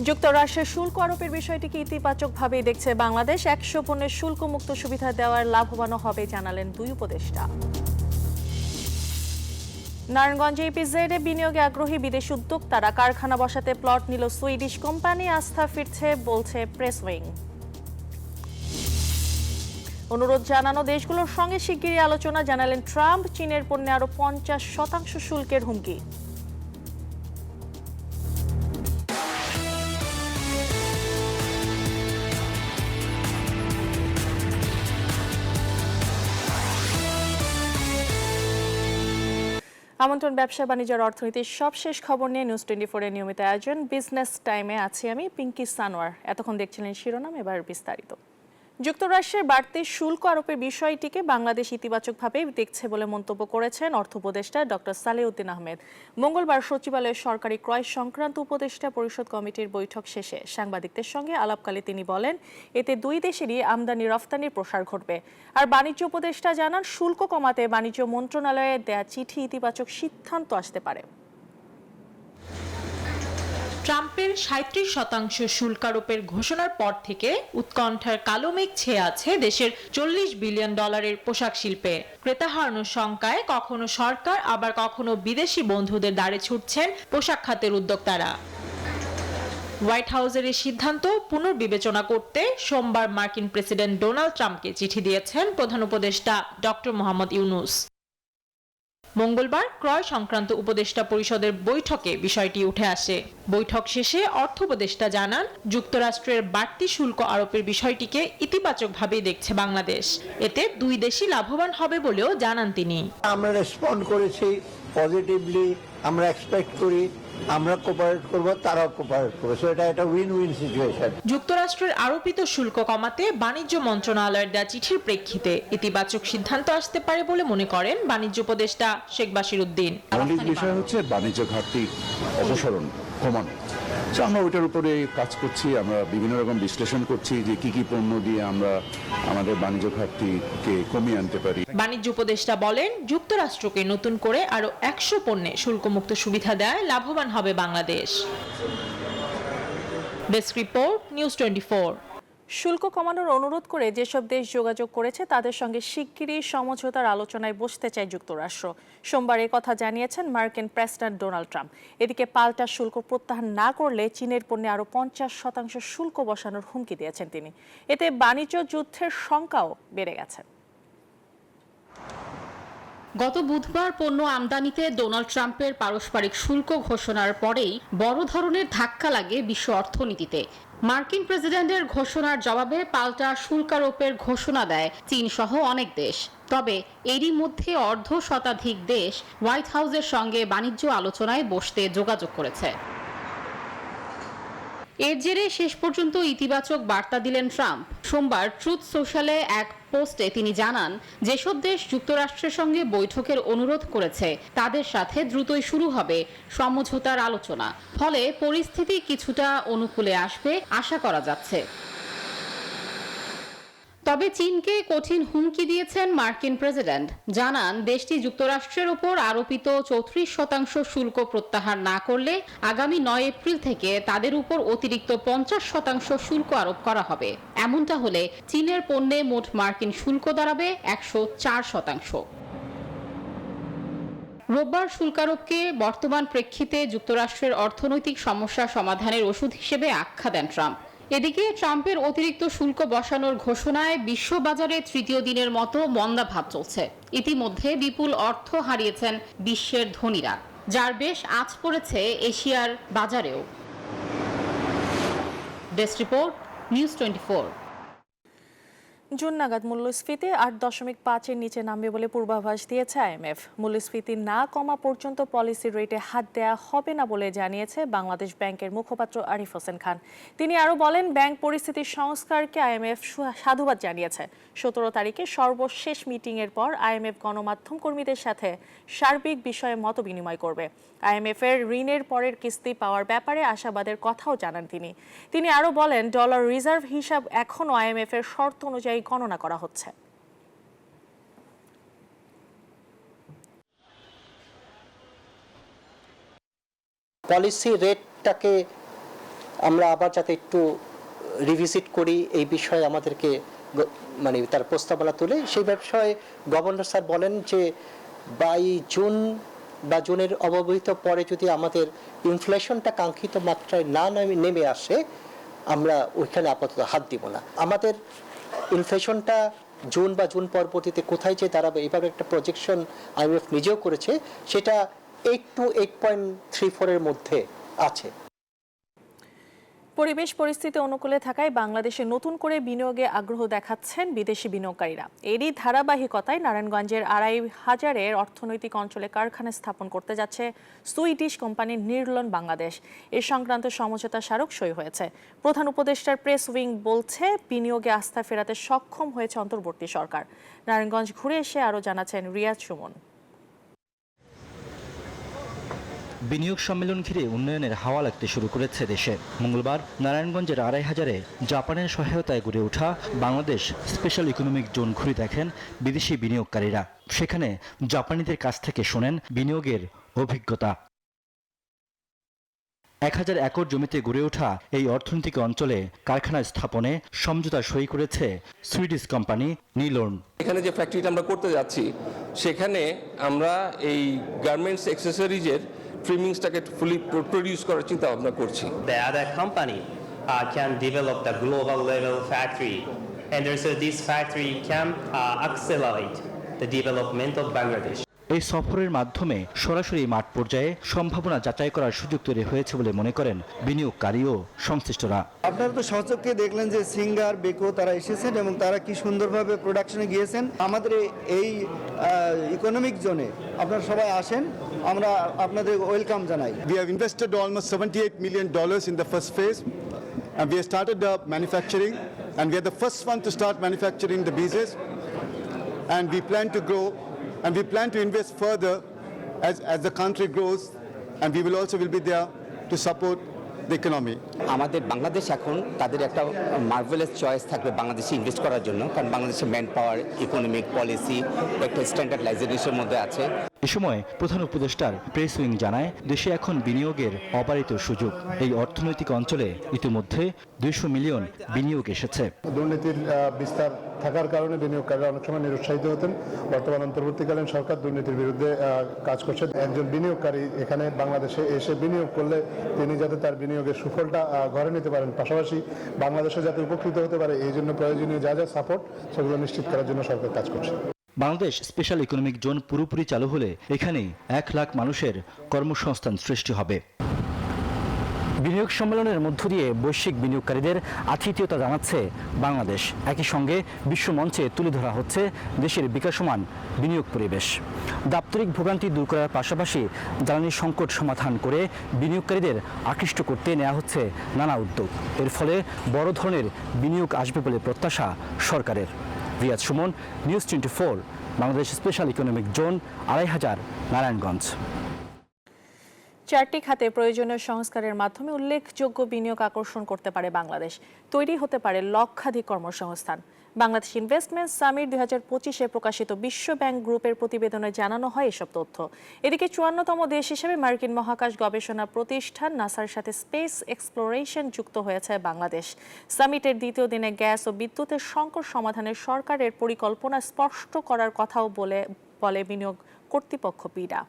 যুক্তরাষ্ট্রের শুল্ক আরোপের বিষয়টিকে ইতিবাচকভাবেই দেখছে বাংলাদেশ। ১০০ পণ্যের শুল্কমুক্ত সুবিধা দেওয়ার লাভবানও হবে জানালেন দুই উপদেষ্টা। নারায়ণগঞ্জে ইপিজেডে বিনিয়োগে আগ্রহী বিদেশি উদ্যোক্তারা, কারখানা বসাতে প্লট নিল সুইডিশ কোম্পানি, আস্থা ফিরছে বলছে প্রেস উইং। অনুরোধ জানানো দেশগুলোর সঙ্গে শিগগিরই আলোচনা জানালেন ট্রাম্প। চীনের পণ্যে আরো ৫০% শুল্কের হুমকি। আমন্ত্রণ ব্যবসা বাণিজ্যের অর্থনীতির সবশেষ খবর নিয়ে নিউজ 24 এর নিয়মিত আয়োজন বিজনেস টাইমে আছি আমি পিঙ্কি সানোয়ার। এতক্ষণ দেখছিলেন শিরোনাম, এবার বিস্তারিত। যুক্তরাষ্ট্রের বাড়তি শুল্ক আরোপের বিষয়টিকে বাংলাদেশ ইতিবাচকভাবে দেখছে বলে মন্তব্য করেছেন অর্থ উপদেষ্টা ডক্টর সালেউদ্দিন আহমেদ। মঙ্গলবার সচিবালয়ের সরকারি ক্রয় সংক্রান্ত উপদেষ্টা পরিষদ কমিটির বৈঠক শেষে সাংবাদিকদের সঙ্গে আলাপকালে তিনি বলেন, এতে দুই দেশেরই আমদানি রফতানির প্রসার ঘটবে। আর বাণিজ্য উপদেষ্টা জানান, শুল্ক কমাতে বাণিজ্য মন্ত্রণালয়ে দেয়া চিঠি ইতিবাচক সিদ্ধান্ত আসতে পারে। ট্রাম্পের ৩৭% শুল্ক আরোপের ঘোষণার পর থেকে উৎকণ্ঠার কালো মেঘ ছেয়ে আছে দেশের $৪০ বিলিয়ন পোশাক শিল্পে। ক্রেতা হারানোর শঙ্কায় কখনো সরকার আবার কখনো বিদেশি বন্ধুদের দ্বারে ছুটছেন পোশাক খাতের উদ্যোক্তারা। হোয়াইট হাউসের এই সিদ্ধান্ত পুনর্বিবেচনা করতে সোমবার মার্কিন প্রেসিডেন্ট ডোনাল্ড ট্রাম্পকে চিঠি দিয়েছেন প্রধান উপদেষ্টা ডক্টর মোহাম্মদ ইউনুস। মঙ্গলবার ক্রয় সংক্রান্ত উপদেষ্টা পরিষদের বৈঠকে বিষয়টি উঠে আসে। বৈঠক শেষে অর্থ উপদেষ্টা জানান, যুক্তরাষ্ট্রের বাড়তি শুল্ক আরোপের বিষয়টিকে ইতিবাচকভাবেই দেখছে বাংলাদেশ। এতে দুই দেশই লাভবান হবে বলেও জানান তিনি। আমরা রেসপন্ড করেছি পজিটিভলি, আমরা এক্সপেক্ট করি আমরা কোঅপারেট করব, তারাও কোঅপারেট করবে, সো এটা একটা উইন উইন সিচুয়েশন। যুক্তরাষ্ট্রের আরোপিত শুল্ক কমাতে বাণিজ্য মন্ত্রণালয়ের দেওয়া চিঠির প্রেক্ষিতে ইতিবাচক সিদ্ধান্ত আসতে পারে বলে মনে করেন বাণিজ্য উপদেষ্টা শেখ বাশির উদ্দিন। মৌলিক বিষয় হচ্ছে বাণিজ্য ঘাটতি অপসারণ, কমানো। আমরা ওইটার উপরে কাজ করছি, আমরা বিভিন্ন রকম বিশ্লেষণ করছি যে কি কি পণ্য দিয়ে আমরা আমাদের বাণিজ্য ঘাটতিকে কমিয়ে আনতে পারি। বাণিজ্য উপদেষ্টা বলেন, যুক্তরাষ্ট্রকে নতুন করে আরো ১০০ পণ্যে শুল্কমুক্ত সুবিধা দেয় লাভবান হবে বাংলাদেশ। Desk report, news 24। শুল্ক কমানোর অনুরোধ করে যেসব দেশ যোগাযোগ করেছে তাদের সঙ্গে শিগগিরই সমঝোতার আলোচনায় বসতে চায় যুক্তরাষ্ট্র। সোমবার কথা জানিয়েছেন মার্কিন প্রেসিডেন্ট ডোনাল্ড ট্রাম্প। এদিকে পাল্টা শুল্ক প্রত্যাহার না করলে চীনের পণ্যে আরও ৫০% শুল্ক বসানোর হুমকি দিয়েছেন তিনি। এতে বাণিজ্য যুদ্ধের শঙ্কাও বেড়ে গেছে। গত বুধবার পণ্য আমদানিতে ডোনাল্ড ট্রাম্পের পারস্পরিক শুল্ক ঘোষণার পরেই বড় ধরনের ধাক্কা লাগে বিশ্ব অর্থনীতিতে। মার্কিন প্রেসিডেন্টের ঘোষণার জবাবে পাল্টা শুল্কারোপের ঘোষণা দেয় চীন সহ অনেক দেশ। তবে এরই মধ্যে অর্ধ শতাধিক দেশ হোয়াইট হাউসের সঙ্গে বাণিজ্য আলোচনায় বসতে যোগাযোগ করেছে। এর জেরে শেষ পর্যন্ত ইতিবাচক বার্তা দিলেন ট্রাম্প। সোমবার ট্রুথ সোশ্যালে এক পোস্টে তিনি জানান, যেসব দেশ যুক্তরাষ্ট্রের সঙ্গে বৈঠকের অনুরোধ করেছে তাদের সাথে দ্রুতই শুরু হবে সমঝোতার আলোচনা। ফলে পরিস্থিতি কিছুটা অনুকূলে আসবে আশা করা যাচ্ছে। তবে চীনকে কঠিন হুমকি দিয়েছেন মার্কিন প্রেসিডেন্ট। জানান, দেশটি যুক্তরাষ্ট্রের উপর আরোপিত ৩৪% শুল্ক প্রত্যাহার না করলে আগামী ৯ এপ্রিল থেকে তাদের উপর অতিরিক্ত ৫০% শুল্ক আরোপ করা হবে। এমনটা হলে চীনের পণ্যে মোট মার্কিন শুল্ক দাঁড়াবে ১০৪%। রোববার শুল্কারোপকে বর্তমান প্রেক্ষিতে যুক্তরাষ্ট্রের অর্থনৈতিক সমস্যা সমাধানের ওষুধ হিসেবে আখ্যা দেন ট্রাম্প। এদিকে ট্রাম্পের অতিরিক্ত শুল্ক বসানোর ঘোষণায় বিশ্ববাজারে তৃতীয় দিনের মতো মন্দাভাব চলছে। ইতিমধ্যে বিপুল অর্থ হারিয়েছেন বিশ্বের ধনীরা, যার বেশ আঁচ পড়েছে এশিয়ার বাজারেও। Desk report, news 24। জুন নাগাদ মূল্যস্ফীতি ৮.৫-এর নিচে নামবে বলে পূর্বাভাস দিয়েছে আইএমএফ। মূল্যস্ফীতি না কমা পর্যন্ত পলিসি রেটে হাত দেয়া হবে না বলে জানিয়েছে বাংলাদেশ ব্যাংকের মুখপাত্র আরিফ হোসেন খান। তিনি আরও বলেন, ব্যাংক পরিস্থিতির সংস্কারকে আইএমএফ সাধুবাদ জানিয়েছে। ১৭ তারিখে সর্বশেষ মিটিংয়ের পর আইএমএফ গণমাধ্যম কর্মীদের সাথে সার্বিক বিষয়ে মত বিনিময় করবে। আইএমএফের ঋণের পরের কিস্তি পাওয়ার ব্যাপারে আশাবাদের কথাও জানান তিনি আরও বলেন, ডলার রিজার্ভ হিসাব এখনও আইএমএফের শর্ত অনুযায়ী গণনা করা হচ্ছে। পলিসি রেটটাকে আমরা আবার যাতে একটু রিভিজিট করি এই বিষয়ে আমাদেরকে মানে তার প্রস্তাবনা তুলে সেই বিষয়ে গভর্নর স্যার বলেন যে বাই জুন বা জুনের অব্যবহিত পরে যদি আমাদের ইনফ্লেশনটা কাঙ্ক্ষিত মাত্রায় না নেমে আসে আমরা ওইখানে আপাতত হাত দিব না। আমাদের ইনফ্লেশনটা জুন বা জুন পরবর্তীতে কোথায় যে দাঁড়াবে এইভাবে একটা প্রজেকশন IMF নিজেও করেছে, সেটা 8 to 8.34 এর মধ্যে আছে। পরিবেশ পরিস্থিতি অনুকূলে থাকায় বাংলাদেশে নতুন করে বিনিয়োগে আগ্রহ দেখাচ্ছেন বিদেশি বিনিয়োগকারীরা। এরই ধারাবাহিকতায় নারায়ণগঞ্জের 2500 অর্থনৈতিক অঞ্চলে কারখানা স্থাপন করতে যাচ্ছে সুইডিশ কোম্পানি নির্লন বাংলাদেশ। এ সংক্রান্ত সমঝোতা স্মারক সই হয়েছে। প্রধান উপদেষ্টার প্রেস উইং বলছে বিনিয়োগে আস্থা ফেরাতে সক্ষম হয়েছে অন্তর্বর্তী সরকার। নারায়ণগঞ্জ ঘুরে এসে আরও জানাচ্ছেন রিয়াজ সুমন। বিনিয়োগ সম্মেলন ঘিরে উন্নয়নের হাওয়া লাগতে শুরু করেছে দেশে। মঙ্গলবার নারায়ণগঞ্জের 2500-এ জাপানের সহায়তায় গড়ে ওঠা বাংলাদেশ স্পেশাল ইকোনমিক জোন ঘুরে দেখেন বিদেশি বিনিয়োগকারীরা। সেখানে জাপানিদের কাছ থেকে শোনেন বিনিয়োগের অভিজ্ঞতা। 1000 একর জমিতে গড়ে ওঠা এই অর্থনৈতিক অঞ্চলে কারখানা স্থাপনে সমঝোতা সই করেছে সুইডিশ কোম্পানি নিলর্ন। এখানে যে ফ্যাক্টরিটা আমরা করতে যাচ্ছি সেখানে আমরা এই গার্মেন্টস অ্যাক্সেসরিজের ট্রিমিংসটাকে ফুলি প্রডিউস করার চিন্তা ভাবনা করছি। The other company can develop the global level factory, and also this factory can accelerate the development of Bangladesh. এই সফরের মাধ্যমে সরাসরি মাঠ পর্যায়ে সম্ভাবনা যাচাই করার সুযোগ তৈরি হয়েছে বলে মনে করেন বিনিয়োগকারী ও সংশ্লিষ্টরা। আপনারা তো সচক্ষে দেখলেন যে সিঙ্গার বেকো তারা এসেছেন এবং তারা কি সুন্দরভাবে প্রোডাকশনে গিয়েছেন। আমাদের এই ইকোনমিক জোনে আপনারা সবাই আসেন, আমরা আপনাদের ওয়েলকাম জানাই। We have invested almost $78 million in the first phase, and we have started manufacturing, and we are the first one to start manufacturing the beezes, and we plan to grow, and we plan to invest further as the country grows, and we will be there to support the economy. আমাদের বাংলাদেশ এখন তাদের একটা marvellous choice থাকবে বাংলাদেশে invest করার জন্য, কারণ বাংলাদেশের ম্যান পাওয়ার, ইকোনমিক পলিসি একটা স্ট্যান্ডার্ডাইজেশনের মধ্যে আছে। এ সময় প্রধান উপদেষ্টার প্রেস উইং জানায় দেশে এখন বিনিয়োগের অবারিত সুযোগ। এই অর্থনৈতিক অঞ্চলে ইতিমধ্যে 200 মিলিয়ন বিনিয়োগ এসেছে। দুর্নীতির বিস্তার থাকার কারণে বিনিয়োগকারীরা অনেক সময় নিরুৎসাহিত হতেন। বর্তমান অন্তর্বর্তীকালীন সরকার দুর্নীতির বিরুদ্ধে কাজ করছে। একজন বিনিয়োগকারী এখানে বাংলাদেশে এসে বিনিয়োগ করলে তিনি যাতে তার বিনিয়োগের সুফলটা ঘরে নিতে পারেন, পাশাপাশি বাংলাদেশে যাতে উপকৃত হতে পারে এই জন্য প্রয়োজনীয় যা যা সাপোর্ট সেগুলো নিশ্চিত করার জন্য সরকার কাজ করছে। বাংলাদেশ স্পেশাল ইকোনমিক জোন পুরোপুরি চালু হলে এখানেই 1 লাখ মানুষের কর্মসংস্থান সৃষ্টি হবে। বিনিয়োগ সম্মেলনের মধ্য দিয়ে বৈশ্বিক বিনিয়োগকারীদের আতিথেয়তা জানাচ্ছে বাংলাদেশ। একই সঙ্গে বিশ্ব মঞ্চে তুলে ধরা হচ্ছে দেশের বিকাশমান বিনিয়োগ পরিবেশ। দাপ্তরিক ভোগান্তি দূর করার পাশাপাশি জ্বালানি সংকট সমাধান করে বিনিয়োগকারীদের আকৃষ্ট করতে নেওয়া হচ্ছে নানা উদ্যোগ। এর ফলে বড় ধরনের বিনিয়োগ আসবে বলে প্রত্যাশা সরকারের। Riaz Sumon, news 24, Bangladesh special economic zone, 2500, Narayanganj. 4টি খাতে প্রয়োজনীয় সংস্কারের মাধ্যমে উল্লেখযোগ্য বিনিয়োগ আকর্ষণ করতে পারে বাংলাদেশ। তৈরি হতে পারে লক্ষাধিক কর্মসংস্থান। বাংলাদেশ ইনভেস্টমেন্ট সামিট 2025-এ প্রকাশিত বিশ্ব ব্যাংক গ্রুপের প্রতিবেদনে জানানো হয় এসব তথ্য। এদিকে 54তম দেশ হিসেবে মার্কিন মহাকাশ গবেষণা প্রতিষ্ঠান নাসার সাথে স্পেস এক্সপ্লোরেশন যুক্ত হয়েছে বাংলাদেশ। সামিটের দ্বিতীয় দিনে গ্যাস ও বিদ্যুতের সংকট সমাধানে সরকারের পরিকল্পনা স্পষ্ট করার কথাও বলে বিনিয়োগ কর্তৃপক্ষ বিডা।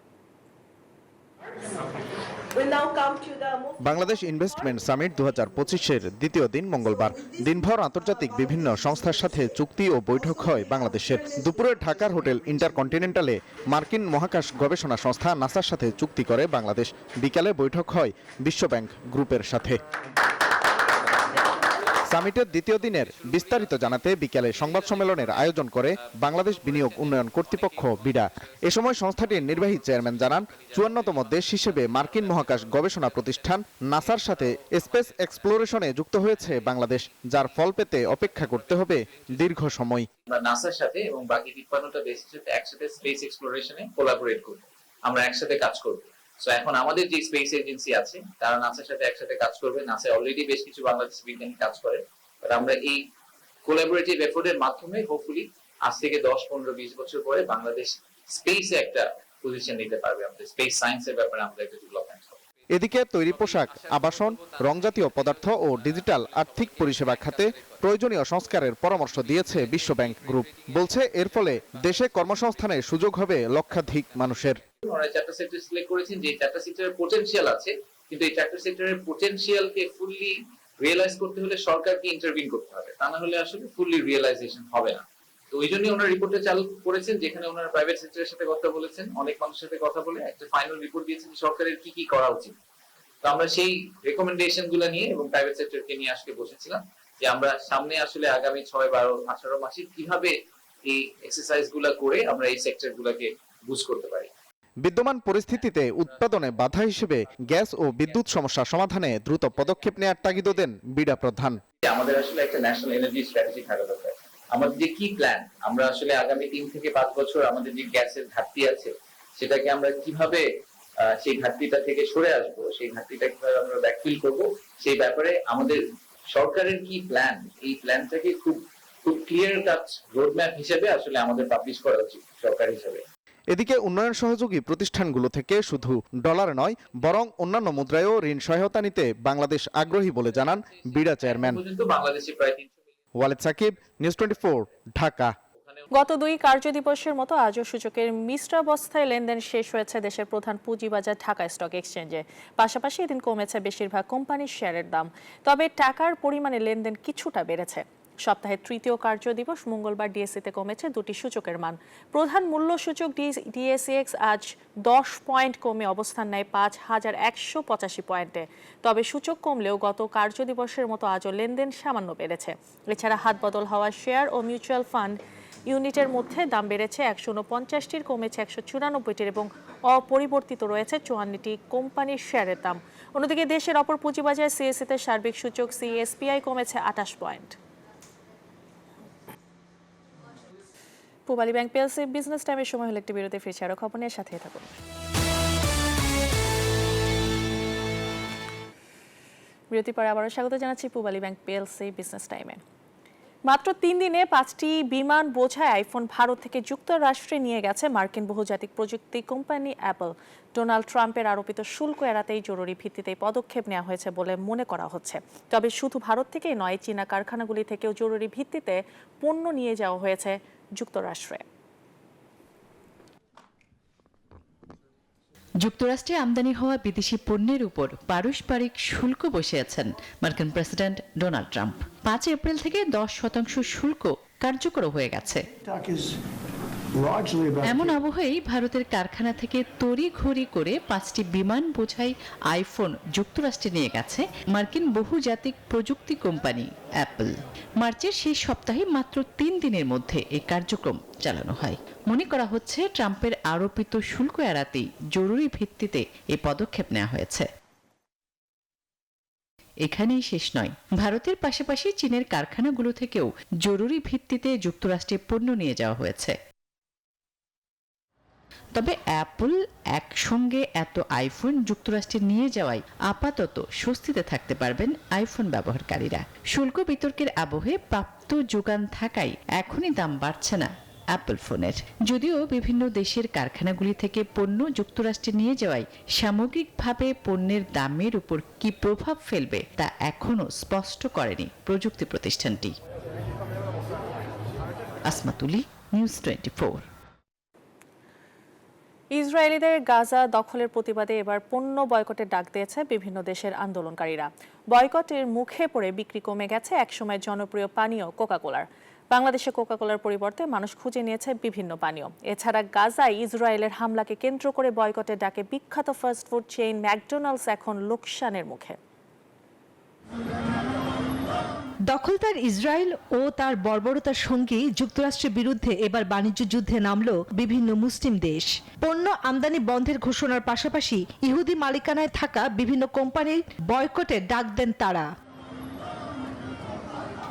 বাংলাদেশ ইনভেস্টমেন্ট সামিট 2025-এর দ্বিতীয় দিন মঙ্গলবার দিনভর আন্তর্জাতিক বিভিন্ন সংস্থার সাথে চুক্তি ও বৈঠক হয় বাংলাদেশের। দুপুরে ঢাকার হোটেল ইন্টারকন্টিনেন্টালে মার্কিন মহাকাশ গবেষণা সংস্থা নাসার সাথে চুক্তি করে বাংলাদেশ। বিকালে বৈঠক হয় বিশ্ব ব্যাংক গ্রুপের সাথে। সামিটের দ্বিতীয় দিনের বিস্তারিত জানাতে বিকেলে সংবাদ সম্মেলনের আয়োজন করে বাংলাদেশ বিনিয়োগ উন্নয়ন কর্তৃপক্ষ বিডা। এ সময় সংস্থাটির নির্বাহী চেয়ারম্যান জানান 54তম দেশ হিসেবে মার্কিন মহাকাশ গবেষণা প্রতিষ্ঠান নাসার সাথে স্পেস এক্সপ্লোরেশনে যুক্ত হয়েছে বাংলাদেশ, যার ফল পেতে অপেক্ষা করতে হবে দীর্ঘ সময়। আমরা নাসার সাথে এবং বাকি 53টা দেশের সাথে একসাথে স্পেস এক্সপ্লোরেশনে কোলাবোরেট করব, আমরা একসাথে কাজ করব। সো এখন আমাদের যে স্পেস এজেন্সি আছে তারা নাসার সাথে একসাথে কাজ করবে। নাসা অলরেডি বেশ কিছু বাংলাদেশি বিজ্ঞানী কাজ করে, বাট আমরা এই কোলাবোরেটিভ এফোর্টের মাধ্যমে হোপফুলি আজ থেকে 10, 15, 20 বছর পরে বাংলাদেশ স্পেসে একটা পজিশন নিতে পারবে। আমাদের স্পেস সায়েন্সের ব্যাপারে আমাদের একটা ডেভেলপমেন্ট হবে। এদিকে তৈরি পোশাক, আবাসন, রংজাতীয় পদার্থ ও ডিজিটাল আর্থিক পরিষেবা খাতে প্রয়োজনীয় সংস্কারের পরামর্শ দিয়েছে বিশ্বব্যাংক গ্রুপ। বলছে এর ফলে দেশে কর্মসংস্থানের সুযোগ হবে লক্ষাধিক মানুষের। ওনারা 4টা সেক্টর সিলেক্ট করেছেন যে 4টা সেক্টরের পটেনশিয়াল আছে, কিন্তু এই 4টা সেক্টরের পটেনশিয়ালকে ফুললি রিয়েলাইজ করতে হলে সরকারকে ইন্টারভিন করতে হবে, তা না হলে আসলে ফুললি রিয়েলাইজেশন হবে না। তো ওই জন্যই ওনারা রিপোর্টটা চালু করেছেন, যেখানে ওনারা প্রাইভেট সেক্টরের সাথে কথা বলেছেন, অনেক মানুষের সাথে কথা বলে একটা ফাইনাল রিপোর্ট দিয়েছেন সরকারের কি কি করা উচিত। তো আমরা সেই রেকমেন্ডেশন গুলো নিয়ে এবং প্রাইভেট সেক্টরকে নিয়ে আজকে বসেছিলাম যে আমরা সামনে আসলে আগামী 6, 12, 18 মাসে কিভাবে এই এক্সারসাইজ গুলা করে আমরা এই সেক্টর গুলাকে বুস্ট করতে পারি। বিদ্যমান পরিস্থিতিতে উৎপাদনে বাধা হিসেবে গ্যাস ও বিদ্যুৎ সমস্যা সমাধানে দ্রুত পদক্ষেপ নেওয়ার তাগিদও দেন বিডা প্রধান। আমাদের আসলে একটা ন্যাশনাল এনার্জি স্ট্র্যাটেজি থাকা দরকার। আমাদের যে কি প্ল্যান, আমরা আসলে আগামী 3 থেকে 5 বছর আমাদের যে গ্যাসের ঘাটতি আছে সেটাকে আমরা কিভাবে সেই ঘাটতিটা থেকে সরে আসবো, সেই ঘাটতিটা কিভাবে আমরা ব্যাকফিল করব, সেই ব্যাপারে আমাদের সরকারের কি প্ল্যান, এই প্ল্যানটাকে খুব ক্লিয়ার কাট রোডম্যাপ হিসেবে আসলে আমাদের পাবলিশ করা উচিত সরকার হিসেবে। এদিকে উন্নয়ন সহযোগী প্রতিষ্ঠানগুলো থেকে শুধু ডলার নয় বরং অন্যান্য মুদ্রায়ও ঋণ সহায়তা নিতে বাংলাদেশ আগ্রহী বলে জানান বিডা চেয়ারম্যান। বাংলাদেশে প্রায় ওয়ালিদ সাকিব, নিউজ 24, ঢাকা। গত 2 কার্যদিবসের মতো আজও সূচকের মিশ্রাবস্থায় লেনদেন শেষ হয়েছে দেশের প্রধান পুঁজিবাজার ঢাকা স্টক এক্সচেঞ্জে। পাশাপাশি এদিন কমেছে বেশিরভাগ কোম্পানির শেয়ারের দাম, তবে টাকার পরিমাণে লেনদেন কিছুটা বেড়েছে। সপ্তাহের 3য় কার্যদিবস মঙ্গলবার ডিএসসিতে কমেছে 2টি সূচকের মান। প্রধান মূল্য সূচক ডিএসইএক্স আজ 10 পয়েন্ট কমে অবস্থান নেয় 5185 পয়েন্টে। তবে সূচক কমলেও গত কার্যদিবসের মতো আজও লেনদেন সামান্য বেড়েছে। এছাড়া হাতবদল হওয়া শেয়ার ও মিউচুয়াল ফান্ড ইউনিটের মধ্যে দাম বেড়েছে 149টির, কমেছে 194টির এবং অপরিবর্তিত রয়েছে 54টি কোম্পানির শেয়ারের দাম। অন্যদিকে দেশের অপর পুঁজিবাজার সিএসসিতে সার্বিক সূচক সিএসপিআই কমেছে 28 point. Pubali bank PLC business টাইমের সময় হলো একটি বিরতি, ফিরছে আরো খবর নিয়ে, সাথে থাকুন। বিরতি পরে আবারও স্বাগত জানাচ্ছি পূবালী ব্যাংক পিএলসি বিজনেস টাইমে। মাত্র 3 দিনে 5টি বিমান বোঝাই আইফোন ভারত থেকে যুক্তরাষ্ট্রে নিয়ে গেছে মার্কিন বহুজাতিক প্রযুক্তি কোম্পানি অ্যাপল। ডোনাল্ড ট্রাম্পের আরোপিত শুল্ক এড়াতেই জরুরি ভিত্তিতে পদক্ষেপ নেওয়া হয়েছে বলে মনে করা হচ্ছে। তবে শুধু ভারত থেকেই নয়, চীনা কারখানাগুলি থেকেও জরুরি ভিত্তিতে পণ্য নিয়ে যাওয়া হয়েছে যুক্তরাষ্ট্রে। যুক্তরাষ্ট্রে আমদানি হওয়া বিদেশি পণ্যের উপর পারস্পরিক শুল্ক বসিয়েছেন মার্কিন প্রেসিডেন্ট ডোনাল্ড ট্রাম্প। 5 এপ্রিল থেকে 10% শুল্ক কার্যকর হয়ে গেছে। এমন আবহেই ভারতের কারখানা থেকে তড়িঘড়ি করে 5টি বিমান বোঝাই আইফোন যুক্তরাষ্ট্রে নিয়ে গেছে মার্কিন বহুজাতিক প্রযুক্তি কোম্পানি অ্যাপল। মার্চের শেষ সপ্তাহে মাত্র 3 দিনের মধ্যে এই কার্যক্রম চালানো হয়। মনে করা হচ্ছে ট্রাম্পের আরোপিত শুল্ক এড়াতেই জরুরি ভিত্তিতে এই পদক্ষেপ নেওয়া হয়েছে। এখানেই শেষ নয়, ভারতের পাশাপাশি চীনের কারখানাগুলো থেকেও জরুরি ভিত্তিতে যুক্তরাষ্ট্রে পণ্য নিয়ে যাওয়া হয়েছে। তবে অ্যাপল একসঙ্গে এত আইফোন যুক্তরাষ্ট্রে নিয়ে যাওয়ায় আপাতত স্বস্তিতে থাকতে পারবেন আইফোন ব্যবহারকারীরা। শুল্ক বিতর্কের আবহে প্রাপ্ত যোগান থাকায় এখনই দাম বাড়ছে না অ্যাপল ফোনের। যদিও বিভিন্ন দেশের কারখানাগুলি থেকে পণ্য যুক্তরাষ্ট্রে নিয়ে যাওয়ায় সামগ্রিকভাবে পণ্যের দামের উপর কি প্রভাব ফেলবে তা এখনও স্পষ্ট করেনি প্রযুক্তি প্রতিষ্ঠানটি। আসমাতুলি, নিউজ 24। ইসরায়েলিদের গাজা দখলের প্রতিবাদে এবার পণ্য বয়কটের ডাক দিয়েছে বিভিন্ন দেশের আন্দোলনকারীরা। বয়কটের মুখে পড়ে বিক্রি কমে গেছে একসময় জনপ্রিয় পানীয় কোকাকোলার। বাংলাদেশে কোকাকোলার পরিবর্তে মানুষ খুঁজে নিয়েছে বিভিন্ন পানীয়। এছাড়া গাজায় ইসরায়েলের হামলাকে কেন্দ্র করে বয়কটের ডাকে বিখ্যাত ফাস্টফুড চেইন ম্যাকডোনাল্ডস এখন লোকসানের মুখে। দখলদার ইসরায়েল ও তার বর্বরতার সঙ্গী যুক্তরাষ্ট্রের বিরুদ্ধে এবার বাণিজ্য যুদ্ধে নামল বিভিন্ন মুসলিম দেশ। পণ্য আমদানি বন্ধের ঘোষণার পাশাপাশি ইহুদি মালিকানায় থাকা বিভিন্ন কোম্পানির বয়কটের ডাক দেন তারা।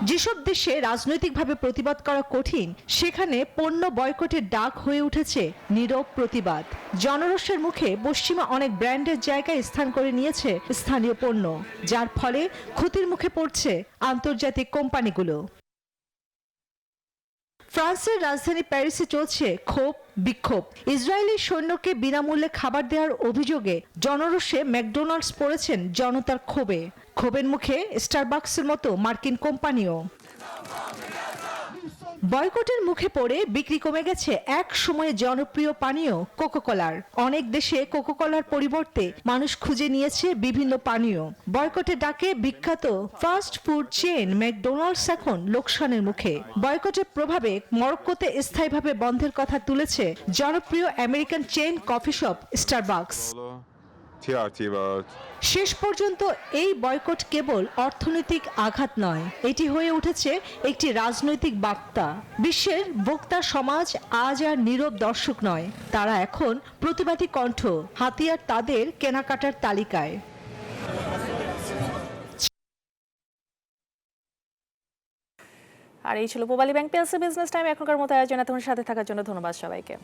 যেসব দেশে রাজনৈতিকভাবে প্রতিবাদ করা কঠিন, সেখানে পণ্য বয়কটের ডাক হয়ে উঠেছে নীরব প্রতিবাদ। জনরোষের মুখে পশ্চিমা অনেক ব্র্যান্ডের জায়গায় স্থান করে নিয়েছে স্থানীয় পণ্য, যার ফলে ক্ষতির মুখে পড়ছে আন্তর্জাতিক কোম্পানিগুলো। ফ্রান্সের রাজধানী প্যারিসে চলছে ক্ষোভ বিক্ষোভ। ইসরায়েলি সৈন্যকে বিনামূল্যে খাবার দেওয়ার অভিযোগে জনরোষে ম্যাকডোনাল্ডস পড়েছেন জনতার ক্ষোভে। ক্ষোভের মুখে স্টারবাকসের মতো মার্কিন কোম্পানিও। বয়কটের মুখে পড়ে বিক্রি কমে গেছে এক সময়ে জনপ্রিয় পানীয় কোকাকোলার। অনেক দেশে কোকাকোলার পরিবর্তে মানুষ খুঁজে নিয়েছে বিভিন্ন পানীয়। বয়কটের ডাকে বিখ্যাত ফাস্ট ফুড চেইন ম্যাকডোনাল্ডস এখন লোকসানের মুখে। বয়কটের প্রভাবে মরক্কোতে স্থায়ীভাবে বন্ধের কথা তুলেছে জনপ্রিয় American chain coffee shop Starbucks. শেষ পর্যন্ত এই বয়কট কেবল অর্থনৈতিক আঘাত নয়, এটি হয়ে উঠেছে একটি রাজনৈতিক বার্তা। বিশ্বের ভোক্তা সমাজ আজ আর নীরব দর্শক নয়, তারা এখন প্রতিবাদী কণ্ঠ, হাতিয়ার তাদের কেনাকাটার তালিকায়। আর এই ছিল Pubali bank PLC business time এখনকার মতো আয়োজন। এতক্ষণ সাথে থাকার জন্য ধন্যবাদ সবাইকে।